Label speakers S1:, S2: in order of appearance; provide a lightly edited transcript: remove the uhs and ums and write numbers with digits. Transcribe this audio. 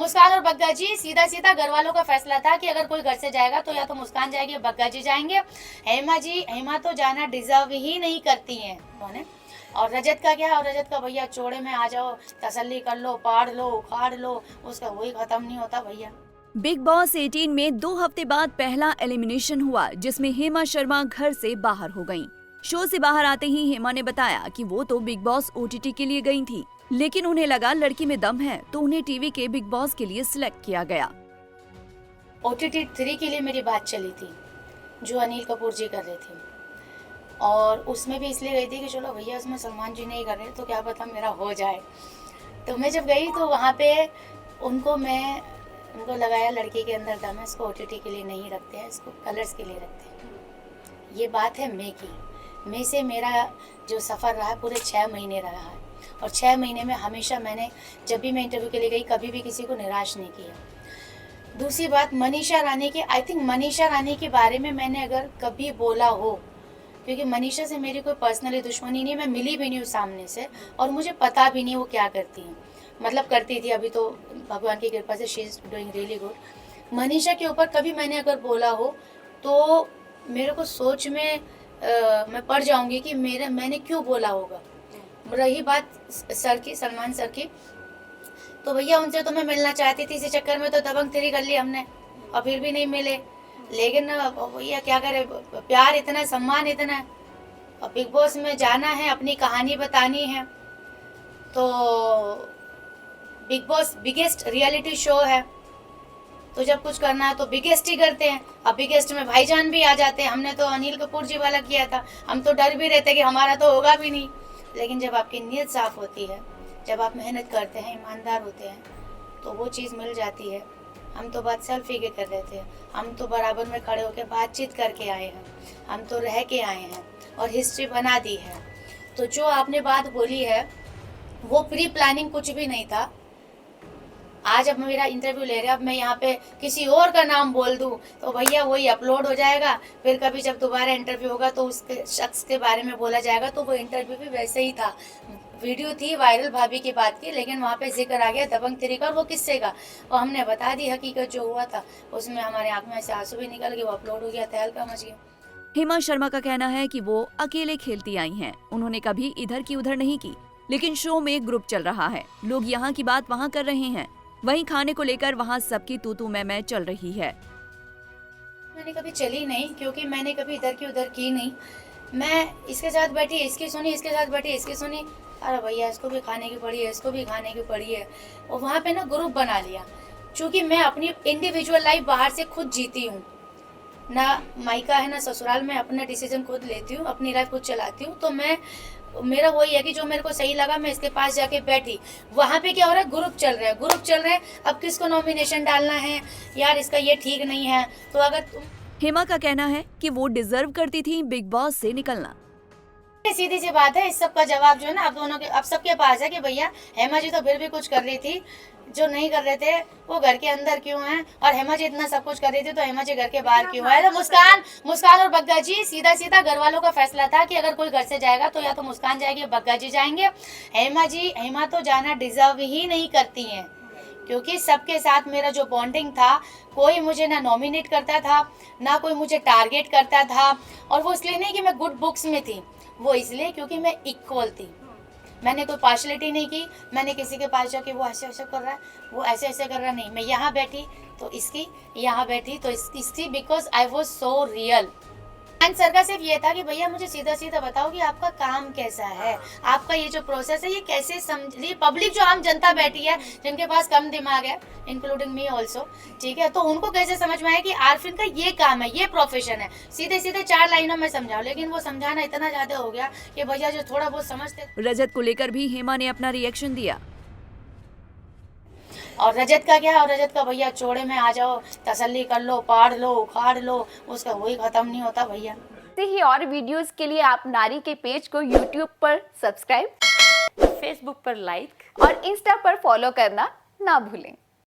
S1: मुस्कान और बग्गा जी, सीधा सीधा घर वालों का फैसला था कि अगर कोई घर से जाएगा तो या तो मुस्कान जाएगी या बग्गा जी जाएंगे। हेमा तो जाना डिजर्व ही नहीं करती हैं उन्होंने। और रजत का क्या, और रजत का भैया चौड़े में आ जाओ, तसल्ली कर लो, पाड़ लो, उखाड़ लो, उसका वही खत्म नहीं होता भैया।
S2: बिग बॉस 18 में 2 हफ्ते बाद पहला एलिमिनेशन हुआ, जिसमें हेमा शर्मा घर से बाहर हो गईं। शो से बाहर आते ही हेमा ने बताया कि वो तो बिग बॉस OTT के लिए गई थी, लेकिन उन्हें लगा लड़की में दम है तो उन्हें टीवी के बिग बॉस के लिए सिलेक्ट किया गया।
S1: OTT 3 के लिए मेरी बात चली थी, जो अनिल कपूर जी कर रहे थे, और उसमें भी इसलिए गई थी कि चलो भैया उसमें सलमान जी नहीं कर रहे तो क्या पता मेरा हो जाए। तो मैं जब गई तो वहाँ पे उनको लगाया लड़की के अंदर दम है, इसको OTT के लिए नहीं रखते हैं, इसको कलर्स के लिए रखते हैं। ये बात है मई से मेरा जो सफ़र रहा है पूरे 6 महीने रहा है, और 6 महीने में हमेशा मैंने जब भी मैं इंटरव्यू के लिए गई कभी भी किसी को निराश नहीं किया। दूसरी बात मनीषा रानी की, आई थिंक मनीषा रानी के बारे में मैंने अगर कभी बोला हो, क्योंकि मनीषा से मेरी कोई पर्सनली दुश्मनी नहीं है, मैं मिली भी नहीं हूँ सामने से, और मुझे पता भी नहीं वो क्या करती हैं, मतलब करती थी, अभी तो भगवान की कृपा से she is doing really good. Manisha के ऊपर कभी मैंने अगर बोला हो तो मेरे को सोच में मैं पड़ जाऊंगी कि मैंने क्यों बोला होगा। रही बात सर की, सलमान सर की, तो भैया उनसे तो मैं मिलना चाहती थी, इसी चक्कर में तो दबंग 3 कर ली हमने, और फिर भी नहीं मिले। लेकिन भैया क्या करे, प्यार इतना, सम्मान इतना है, और बिग बॉस में जाना है, अपनी कहानी बतानी है, तो big boss biggest reality show है, तो जब कुछ करना है तो बिगेस्ट ही करते हैं। अब बिगेस्ट में भाईजान भी आ जाते हैं, हमने तो अनिल कपूर जी वाला किया था, हम तो डर भी रहते कि हमारा तो होगा भी नहीं। लेकिन जब आपकी नीयत साफ होती है, जब आप मेहनत करते हैं, ईमानदार होते हैं, तो वो चीज़ मिल जाती है। हम तो बात सेल्फी के कर रहे थे, हम तो बराबर में खड़े होकर बातचीत करके आए हैं, हम तो रह के आए हैं और हिस्ट्री बना दी है। तो जो आपने बात बोली है वो प्री प्लानिंग कुछ भी नहीं था। आज अब मेरा इंटरव्यू ले रहे हैं, अब मैं यहाँ पे किसी और का नाम बोल दूँ तो भैया वही अपलोड हो जाएगा, फिर कभी जब दोबारा इंटरव्यू होगा तो उसके शख्स के बारे में बोला जाएगा। तो वो इंटरव्यू भी वैसे ही था, वीडियो थी वायरल भाभी की बात की, लेकिन वहाँ पे जिक्र आ गया दबंग 3 का, और वो किस्से का, और हमने बता दी हकीकत जो हुआ था। उसमें हमारे आँख में से आंसू भी निकल गए, वो अपलोड हो गया, तहलका मच गया।
S2: हेमा शर्मा का कहना है कि वो अकेले खेलती आई हैं, उन्होंने कभी इधर की उधर नहीं की, लेकिन शो में ग्रुप चल रहा है, लोग यहाँ की बात वहाँ कर रहे हैं, वहीं खाने को लेकर वहाँ सबकी तू मैं चल रही है।
S1: मैंने कभी चली नहीं, क्योंकि मैंने कभी इधर की उधर की नहीं। मैं इसके साथ बैठी, इसकी सुनी, इसके साथ बैठी, इसकी सुनी, अरे भैया इसको भी खाने की पड़ी है, इसको भी खाने की पड़ी है, और वहाँ पे ना ग्रुप बना लिया। चूँकि मैं अपनी इंडिविजुअल लाइफ बाहर से खुद जीती हूँ, ना मायका है ना ससुराल, में अपना डिसीजन खुद लेती हूँ, अपनी लाइफ खुद चलाती हूँ। तो मेरा वही है कि जो मेरे को सही लगा मैं इसके पास जाके बैठी। वहाँ पे क्या हो रहा है, ग्रुप चल रहे हैं, अब किसको नॉमिनेशन डालना है, यार इसका ये ठीक नहीं है। तो अगर तुम,
S2: हेमा का कहना है कि वो डिजर्व करती थी बिग बॉस से निकलना।
S1: सीधी सी बात है, इस सब का जवाब जो है ना अब दोनों के, अब सबके पास है कि भैया हेमा जी तो फिर भी कुछ कर रही थी, जो नहीं कर रहे थे वो घर के अंदर क्यों हैं, और हेमा जी इतना सब कुछ कर रही थी तो हेमा जी घर के बाहर क्यों है। तो मुस्कान और बग्गा जी, सीधा सीधा घर वालों का फैसला था कि अगर कोई घर से जाएगा तो या तो मुस्कान जाएगी या बग्गा जी जाएंगे। हेमा तो जाना डिजर्व ही नहीं करती हैं, क्योंकि सबके साथ मेरा जो बॉन्डिंग था, कोई मुझे ना नॉमिनेट करता था, ना कोई मुझे टारगेट करता था। और वो इसलिए नहीं कि मैं गुड बुक्स में थी, वो इसलिए क्योंकि मैं इक्वल थी, मैंने कोई पार्शलिटी नहीं की। मैंने किसी के पास जाके वो ऐसे ऐसे कर रहा है, वो ऐसे ऐसे कर रहा, नहीं, मैं यहाँ बैठी तो इसकी, यहाँ बैठी तो इसकी, because I was so real. Sir का सिर्फ ये था कि भैया मुझे सीधा सीधा बताओ कि आपका काम कैसा है, आपका ये जो प्रोसेस है ये कैसे समझ, पब्लिक जो आम जनता बैठी है जिनके पास कम दिमाग है, इंक्लूडिंग मी ऑल्सो, ठीक है, तो उनको कैसे समझ में आए कि आरफिन का ये काम है, ये प्रोफेशन है। सीधे सीधे 4 लाइनों में समझाओ, लेकिन वो समझाना इतना ज्यादा हो गया कि भैया जो थोड़ा बहुत समझते।
S2: रजत को लेकर भी हेमा ने अपना रिएक्शन दिया।
S1: और रजत का क्या, और रजत का भैया चौड़े में आ जाओ, तसल्ली कर लो, पाड़ लो, उखाड़ लो, उसका वही खत्म नहीं होता भैया।
S3: ऐसे ही और वीडियोस के लिए आप नारी के पेज को YouTube पर सब्सक्राइब,
S4: फेसबुक पर लाइक
S3: और इंस्टा पर फॉलो करना ना भूलें।